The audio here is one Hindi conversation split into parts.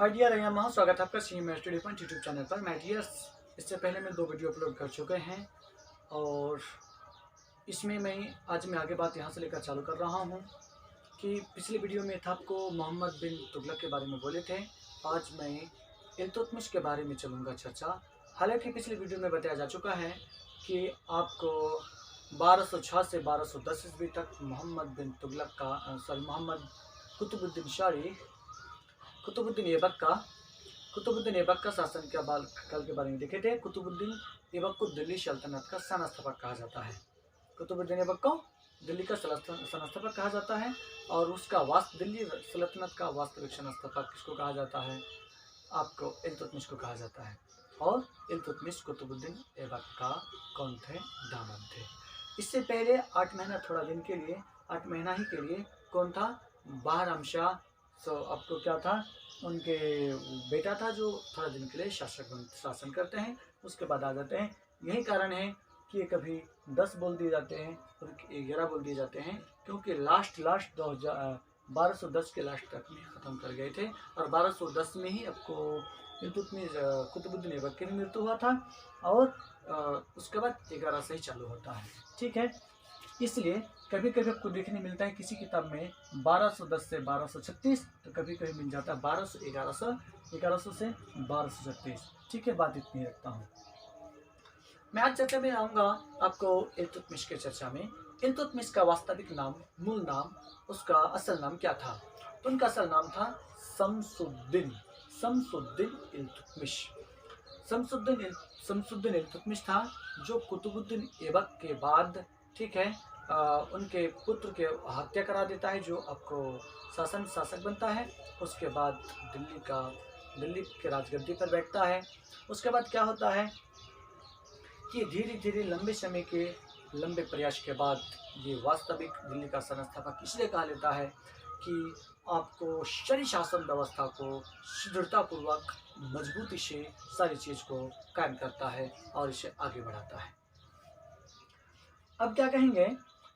हाय डियर रैयामा, स्वागत है आपका CM study point YouTube channel पर। मैं डियर्स, इससे पहले मैं 2 वीडियो अपलोड कर चुके हैं और इसमें आज मैं आगे बात यहाँ से लेकर चालू कर रहा हूँ कि पिछले वीडियो में था आपको मोहम्मद बिन तुगलक के बारे में बोले थे। आज मैं इल्तुतमिश के बारे में चलूँगा चर्चा। हालांकि पिछले वीडियो में बताया जा चुका है कि आपको 1206 से 1210 ईस्वी तक मोहम्मद बिन तुगलक का मोहम्मद कुतुबुद्दीन ऐबक का शासन के काल के बारे में देखे थे। कुतुबुद्दीन ऐबक को दिल्ली सल्तनत का संस्थापक कहा जाता है। कुतुबुद्दीन ऐबक को दिल्ली का संस्थापक कहा जाता है और उसका दिल्ली सल्तनत का वास्तविक संस्थापक किसको कहा जाता है? आपको इल्तुतमिश को कहा जाता है। और इल्तुतमिश कुतुबुद्दीन ऐबक का कौन थे? दामन थे। इससे पहले 8 महीना ही के लिए कौन था? बहराम शाह। आपको क्या था? उनके बेटा था जो थोड़ा दिन के लिए शासन करते हैं, उसके बाद आ जाते हैं। यही कारण है कि कभी 10 बोल दिए जाते हैं और 11 बोल दिए जाते हैं, क्योंकि लास्ट 1210 के लास्ट तक में ख़त्म कर गए थे और 1210 में ही आपको कुतुबुद्दीन ऐबक की मृत्यु हुआ था और उसके बाद 11 से ही चालू होता है। ठीक है, इसलिए कभी कभी आपको देखने मिलता है किसी किताब में 1210 से 1236, तो कभी कभी मिल जाता है 1100 से 1236। ठीक है, बात इतनी रखता हूँ। मैं आज चर्चा में आऊँगा आपको इल्तुतमिश के चर्चा में। इल्तुतमिश का वास्तविक नाम, मूल नाम, उसका असल नाम क्या था? तो उनका असल नाम था शम्सुद्दीन इल्तुतमिश। शम्सुद्दीन इल्तुतमिश था, जो कुतुबुद्दीन ऐबक के बाद, ठीक है, उनके पुत्र के हत्या करा देता है, जो आपको शासक बनता है। उसके बाद दिल्ली के राजगद्दी पर बैठता है। उसके बाद क्या होता है कि धीरे धीरे लंबे प्रयास के बाद ये वास्तविक दिल्ली का संस्थापक इसलिए कहा लेता है कि आपको शरी शासन व्यवस्था को सुदृढ़तापूर्वक मजबूती से सारी चीज़ को कायम करता है और इसे आगे बढ़ाता है। अब क्या कहेंगे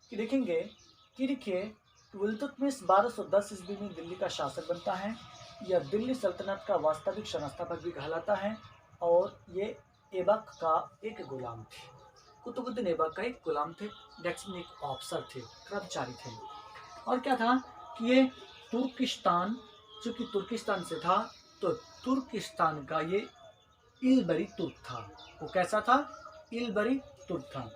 कि देखिए इल्तुतमिश 1210 ईस्वी में दिल्ली का शासक बनता है। यह दिल्ली सल्तनत का वास्तविक संस्थापक भी कहलाता है और ये ऐबक का एक गुलाम थे। कुतुबुद्दीन ऐबक का एक गुलाम थे, एक ऑफिसर थे, कर्मचारी थे। और क्या था कि ये तुर्किस्तान, चूँकि तुर्किस्तान से था, तो तुर्किस्तान का ये इलबरी तुर्क था। वो कैसा था? इलबरी तुर्क था।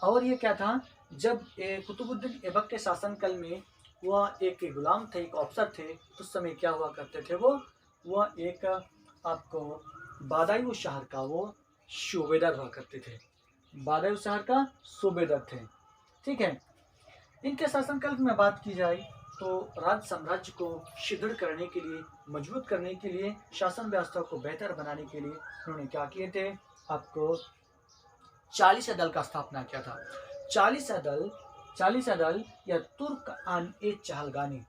और ये क्या था? जब कुतुबुद्दीन ऐबक के शासनकाल में वह एक गुलाम थे, एक ऑफिसर थे, तो उस समय क्या हुआ करते थे? वह एक आपको बदायूं शहर का वो सूबेदार हुआ करते थे। बदायूं शहर का सूबेदार थे। ठीक है, इनके शासनकाल में बात की जाए तो राज साम्राज्य को सुदृढ़ करने के लिए, मजबूत करने के लिए, शासन व्यवस्था को बेहतर बनाने के लिए उन्होंने क्या किए थे? आपको 40 दल का स्थापना किया था। 40 दल या तुर्कान ए चहलगानी।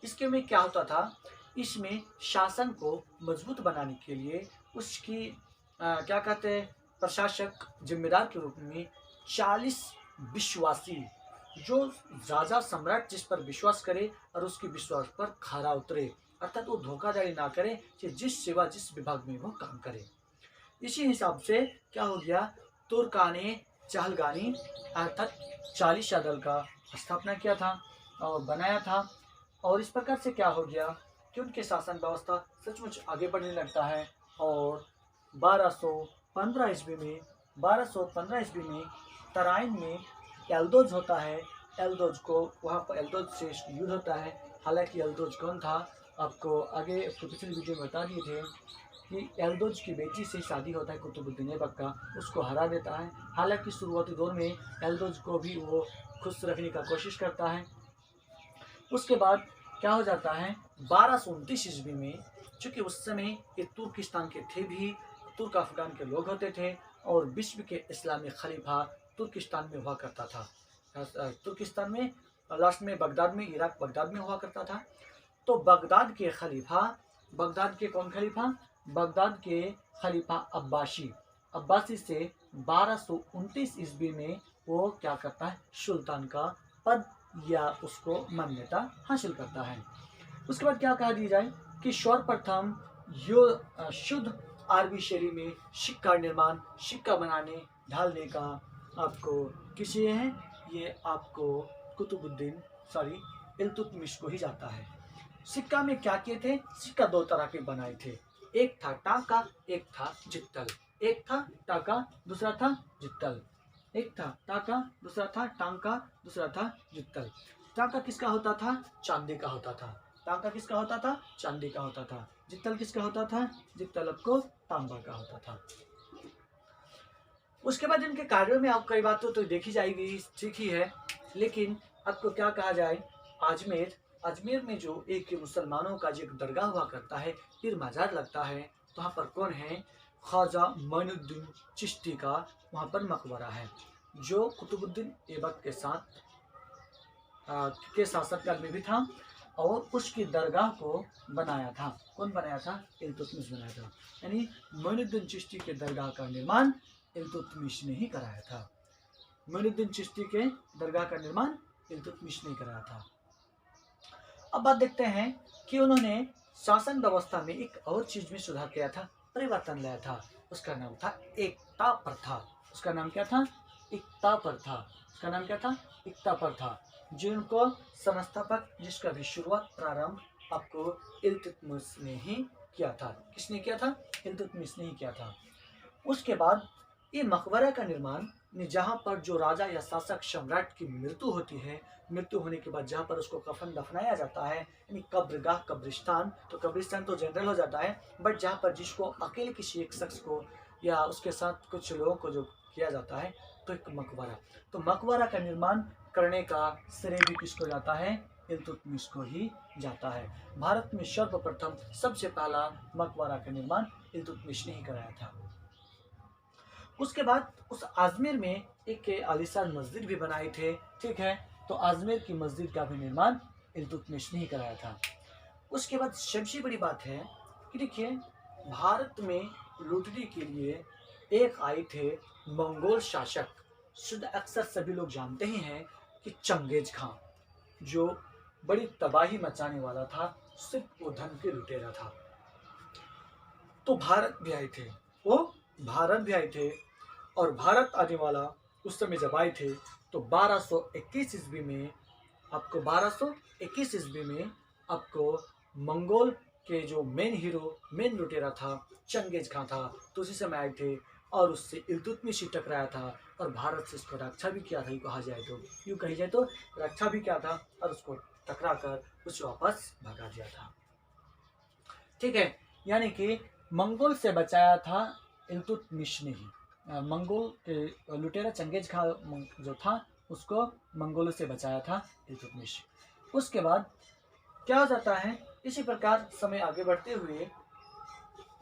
इसके में क्या होता था? इसमें शासन को मजबूत बनाने के लिए उसकी क्या कहते हैं, प्रशासक जिम्मेदार के रूप में 40 विश्वासी, जो राजा सम्राट जिस पर विश्वास करे और उसके विश्वास पर खरा उतरे, अर्थात वो धोखाधड़ी ना करे कि जिस विभाग में वो काम करे। इसी हिसाब से क्या हो गया? तुर्काने चहलगानी अर्थात 40 दल का स्थापना किया था और बनाया था। और इस प्रकार से क्या हो गया कि उनके शासन व्यवस्था सचमुच आगे बढ़ने लगता है। और 1215 ईस्वी में तराइन में एल्दोज होता है। एल्दोज से युद्ध होता है। हालांकि एल्दोज कौन था? आपको आगे पिछले वीडियो में बता दिए थे कि एल्दोज की बेटी से शादी होता है कुतुबुद्दीन ऐबक का, उसको हरा देता है। हालांकि शुरुआती दौर में एल्दोज को भी वो खुश रखने का कोशिश करता है। उसके बाद क्या हो जाता है? 1229 ईस्वी में, चूँकि उस समय ये तुर्किस्तान के थे भी, तुर्क अफगान के लोग होते थे और विश्व के इस्लामी खलीफा तुर्किस्तान में हुआ करता था। तुर्किस्तान में लास्ट में बगदाद में, इराक बगदाद में हुआ करता था। तो बगदाद के कौन खलीफा? बगदाद के खलीफा अब्बासी से 1229 ईस्वी में वो क्या करता है? सुल्तान का पद या उसको मान्यता हासिल करता है। उसके बाद क्या कहा दिया जाए कि सर्वप्रथम यो शुद्ध अरबी शैली में सिक्का निर्माण, सिक्का बनाने ढालने का आपको किसे है, ये आपको कुतुबुद्दीन सॉरी इल्तुतमिश को ही जाता है। सिक्का में क्या किए थे, सिक्का दो तरह के बनाए थे, एक था टाका, एक था जित्तल। एक था टाका, दूसरा था जित्तल। एक था टाका, दूसरा था टांका, दूसरा था जित्तल। टाका किसका होता था, चांदी का होता था। टाका किसका होता था, चांदी का होता था। जित्तल किसका होता था, जित्तल आपको तांबा का होता था। उसके बाद इनके कार्यों में आप कई बातों तो देखी जाएगी, ठीक ही है, लेकिन आपको क्या कहा जाए, अजमेर, अजमेर में जो एक मुसलमानों का जो एक दरगाह हुआ करता है, फिर मजार लगता है, तो वहाँ पर कौन है, ख्वाजा मोइनुद्दीन चिश्ती का वहाँ पर मकबरा है, जो कुतुबुद्दीन ऐबक के साथ के शासनकाल में भी था, और उसकी दरगाह को बनाया था, कौन बनाया था, इल्तुतमिश बनाया था। यानी मोइनुद्दीन चिश्ती के दरगाह का निर्माण इल्तुतमिश ने ही कराया था। मोइनुद्दीन चिश्ती के दरगाह का निर्माण इल्तुतमिश ने कराया था। अब बात देखते हैं कि उन्होंने शासन व्यवस्था में एक और चीज में सुधार किया था, परिवर्तन लाया था, उसका नाम था एकता प्रथा। उसका नाम क्या था, एकता प्रथा। उसका नाम क्या था, एकता प्रथा, जिनको संस्थापक, जिसका भी शुरुआत प्रारंभ आपको इल्तुतमिश ने ही किया था। किसने किया था, इल्तुतमिश ने ही किया था। उसके बाद ये मकबरा का निर्माण जहाँ पर जो राजा या शासक सम्राट की मृत्यु होती है, मृत्यु होने के बाद जहाँ पर उसको कफन दफनाया जाता है, यानी कब्रगाह, कब्रिस्तान, तो कब्रिस्तान तो जनरल हो जाता है, बट जहाँ पर जिसको अकेले किसी एक शख्स को या उसके साथ कुछ लोगों को जो किया जाता है, तो एक मकबरा, तो मकबरा का निर्माण करने का श्रेय भी किसको जाता है, इल्तुतमिश को ही जाता है। भारत में सर्वप्रथम सबसे पहला मकबरा का निर्माण इल्तुतमिश ने ही कराया था। उसके बाद उस आजमेर में एक आलीशान मस्जिद भी बनाए थे, ठीक है, तो आजमेर की मस्जिद का भी निर्माण इल्तुतमिश ने ही कराया था। उसके बाद सबसे बड़ी बात है कि देखिए, भारत में लूटने के लिए एक आए थे मंगोल शासक, शुद्ध अक्सर सभी लोग जानते ही हैं कि चंगेज खां, जो बड़ी तबाही मचाने वाला था, सिर्फ वो धन के लुटेरा था। तो भारत भी आए थे, वो भारत भी आए थे, और भारत आने वाला उस समय जब आए थे तो 1221 ईस्वी में आपको 1221 ईस्वी में आपको मंगोल के जो मेन हीरो, मेन लुटेरा था, चंगेज खां था, तो उसी समय आए थे, और उससे इल्तुतमिश ही टकराया था, और भारत से उसको रक्षा भी किया था, यूँ कहा जाए तो, यूँ कही जाए तो रक्षा भी किया था, और उसको टकरा कर उसे वापस भगा दिया था, ठीक है। यानी कि मंगोल से बचाया था इल्तुतमिश ने ही। मंगोल के लुटेरा चंगेज खां जो था, उसको मंगोलों से बचाया था इल्तुतमिश। उसके बाद क्या हो जाता है, इसी प्रकार समय आगे बढ़ते हुए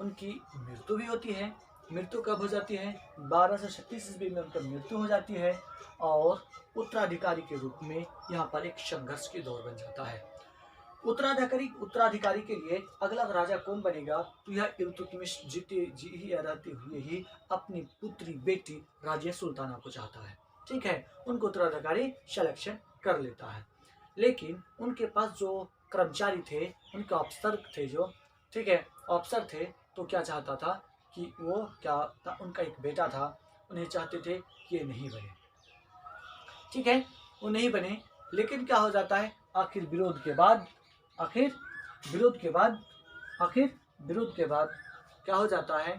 उनकी मृत्यु भी होती है। मृत्यु कब हो जाती है, 1236 ईस्वी में उनकी मृत्यु हो जाती है, और उत्तराधिकारी के रूप में यहाँ पर एक संघर्ष की दौर बन जाता है। उत्तराधिकारी के लिए अगला राजा कौन बनेगा, तो यह इल्तुतमिश जीते जी ही रहते हुए ही अपनी पुत्री बेटी राजिया सुल्ताना को चाहता है, ठीक है, उनको उत्तराधिकारी सिलेक्शन कर लेता है। लेकिन उनके पास जो कर्मचारी थे, उनके अफसर थे जो, ठीक है, अफसर थे, तो क्या चाहता था कि वो क्या था, उनका एक बेटा था, उन्हें चाहते थे कि ये नहीं बने, ठीक है, वो नहीं बने। लेकिन क्या हो जाता है, आखिर विरोध के बाद क्या हो जाता है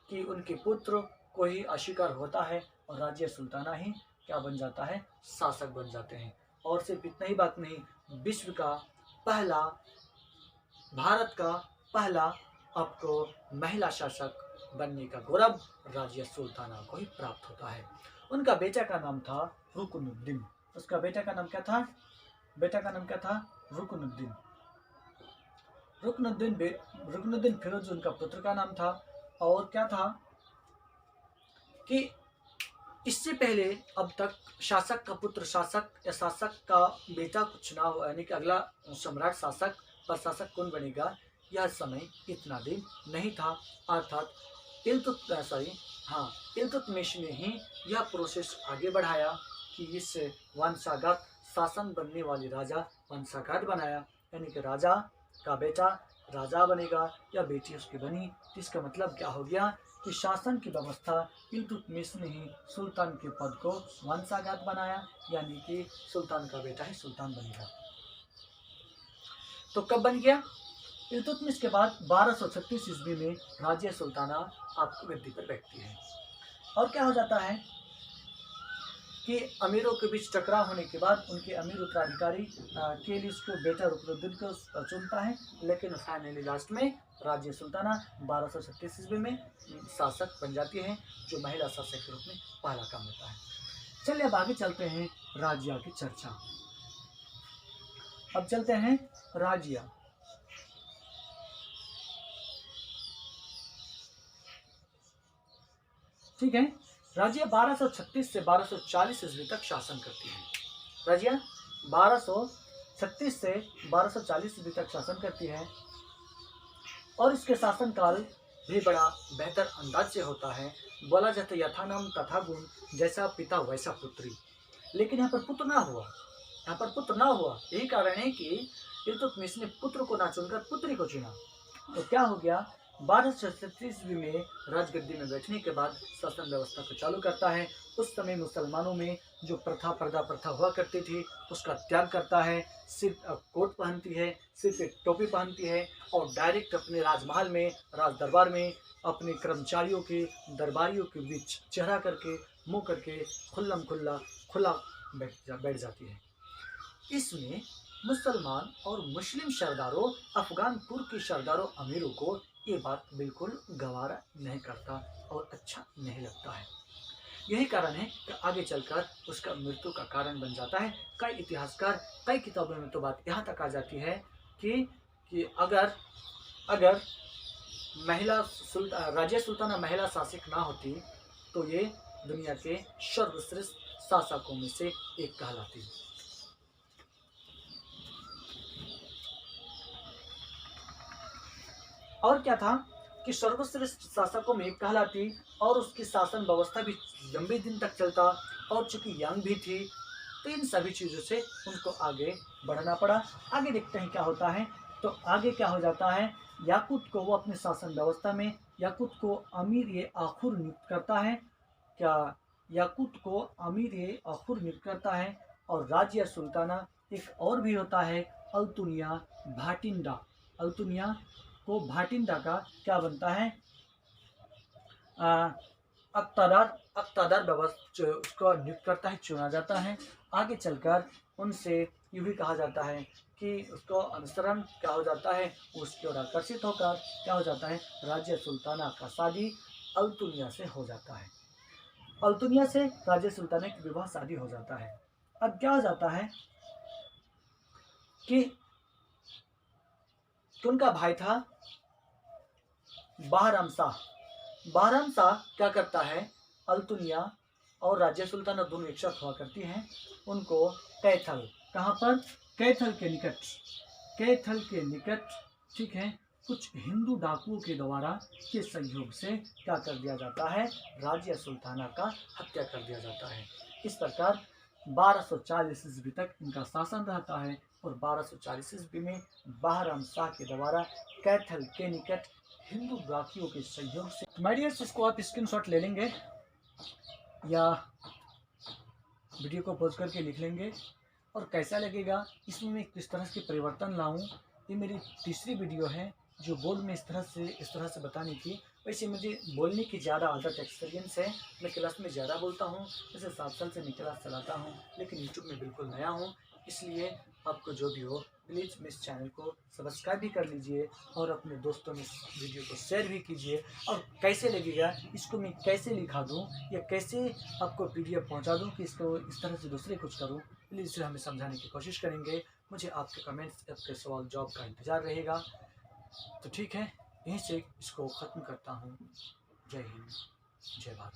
कि उनके पुत्र को ही अस्वीकार होता है, और राज्य सुल्ताना ही क्या बन जाता है, शासक बन जाते हैं। और सिर्फ इतना ही बात नहीं, विश्व का पहला, भारत का पहला आपको महिला शासक बनने का गौरव राजिया सुल्ताना को ही प्राप्त होता है। उनका बेटा का नाम था रुकनुद्दीन। उसका बेटा का नाम क्या था, रुकनुद्दीन। रुकनुद्दीन फिरोज उनका पुत्र का नाम था। और क्या था कि इससे पहले अब तक शासक का पुत्र शासक या शासक का बेटा को चुनाव, यानी कि अगला सम्राट शासक प्रशासक कौन बनेगा, यह समय इतना दिन नहीं था, अर्थात इल्तुतमिश ने ही यह प्रोसेस आगे बढ़ाया कि इस वंशागत शासन बनने वाले राजा वंशागत बनाया, यानी कि राजा का बेटा राजा बनेगा या बेटी उसकी बनी। तो इसका मतलब क्या हो गया कि शासन की व्यवस्था इल्तुतमिश ने ही सुल्तान के पद को वंशागत बनाया, यानी कि सुल्तान का बेटा ही सुल्तान बनेगा। तो कब बन गया? इल्तुतमिश के बाद 1236 ईस्वी में राजिया सुल्ताना आपको गद्दी पर बैठती है। और क्या हो जाता है कि अमीरों के बीच टकराव होने के बाद उनके अमीर उत्तराधिकारी के लिए उसको बेटा रुकनुद्दीन को चुनता है, लेकिन फाइनली लास्ट में राजिया सुल्ताना 1236 ईस्वी में शासक बन जाती है, जो महिला शासक के रूप में पहला काम होता है। चलिए अब आगे चलते हैं राजिया की चर्चा। अब चलते हैं राजिया। ठीक है, राजिया 1236 से 1240 ईस्वी तक शासन करती है। राजिया 1236 से 1240 ईस्वी तक शासन करती है और इसके शासनकाल भी बड़ा बेहतर अंदाज से होता है। बोला जाता है यथा नाम तथा गुण, जैसा पिता वैसा पुत्री। लेकिन यहाँ पर पुत्र ना हुआ, यहाँ पर पुत्र ना हुआ, यही कारण है कि इल्तुतमिश ने पुत्र को ना चुनकर पुत्री को चुना। तो क्या हो गया, 1236 ईस्वी में राजगद्दी में बैठने के बाद शासन व्यवस्था को चालू करता है। उस समय मुसलमानों में जो पर्दा प्रथा हुआ करती थी उसका त्याग करता है, सिर्फ कोट पहनती है, सिर्फ एक टोपी पहनती है और डायरेक्ट अपने राजमहल में, राज दरबार में अपने कर्मचारियों के, दरबारियों के बीच चेहरा करके, मुंह करके खुला बैठ जाती है। इसमें मुसलमान और मुस्लिम सरदारों, अफगानपुर के सरदारों अमीरों को ये बात बिल्कुल गवारा नहीं करता और अच्छा नहीं लगता है। यही कारण है कि आगे चलकर उसका मृत्यु का कारण बन जाता है। कई इतिहासकार, कई किताबों में तो बात यहाँ तक आ जाती है कि अगर राजिया सुल्ताना महिला शासक ना होती तो ये दुनिया के सर्वश्रेष्ठ शासकों में से एक कहलाती। और क्या था कि सर्वश्रेष्ठ शासकों में कहलाती और उसकी शासन व्यवस्था भी लंबे दिन तक चलता और चूंकि यंग भी थी, तो इन सभी चीज़ों से उनको आगे बढ़ना पड़ा। आगे देखते हैं क्या होता है। तो आगे क्या हो जाता है, याकूत को वो अपने शासन व्यवस्था में याकूत को अमीर ए आखुर नियुक्त करता है। क्या याकूत को अमीर ए आखुर नियुक्त करता है। और राजिया सुल्ताना एक और भी होता है अल्तुनिया भाटिंडा। अल्तुनिया को भाटिंडा का क्या बनता है, अक्तादार उसको नियुक्त करता है, चुना जाता है। आगे चलकर उनसे यूँ भी कहा जाता है कि उसको अनुसरण क्या हो जाता है, उसकी ओर आकर्षित होकर क्या हो जाता है, राजिया सुल्ताना का शादी अल्तुनिया से हो जाता है। अल्तुनिया से राजिया सुल्ताना की विवाह शादी हो जाता है। अब क्या हो जाता है कि उनका भाई था बहराम शाह। बहराम शाह क्या करता है, अल्तुनिया और राजिया सुल्ताना दोनों एक साथ हुआ करती हैं। उनको कैथल, कहाँ पर, कैथल के निकट ठीक है, कुछ हिंदू डाकुओं के द्वारा के सहयोग से क्या कर दिया जाता है, राजिया सुल्ताना का हत्या कर दिया जाता है। इस प्रकार 1240 ईस्वी तक इनका शासन रहता है और 1240 ईस्वी में बहराम शाह के द्वारा कैथल के निकट हिंदू डाकियों के सहयोग से। माय डियर्स, इसको आप स्क्रीनशॉट ले लेंगे या वीडियो को पॉज करके लिख लेंगे। और कैसा लगेगा, इसमें मैं किस तरह से परिवर्तन लाऊं, ये मेरी तीसरी वीडियो है जो बोल में इस तरह से बताने की। वैसे मुझे बोलने की ज़्यादा आदत, एक्सपीरियंस है, मैं क्लास में ज़्यादा बोलता हूँ। जैसे 7 साल से मैं क्लास चलाता हूँ, लेकिन यूट्यूब में बिल्कुल नया हूँ। इसलिए आपको जो भी हो प्लीज़ मेरे चैनल को सब्सक्राइब भी कर लीजिए और अपने दोस्तों में वीडियो को शेयर भी कीजिए। और कैसे लगेगा, इसको मैं कैसे लिखा दूँ या कैसे आपको PDF पहुँचा दूँ कि इसको इस तरह से दूसरे कुछ करूँ, प्लीज़ इसे हमें समझाने की कोशिश करेंगे। मुझे आपके कमेंट्स, आपके सवाल जवाब का इंतज़ार रहेगा। तो ठीक है, यहीं से इसको ख़त्म करता हूँ। जय हिंद, जय भारत।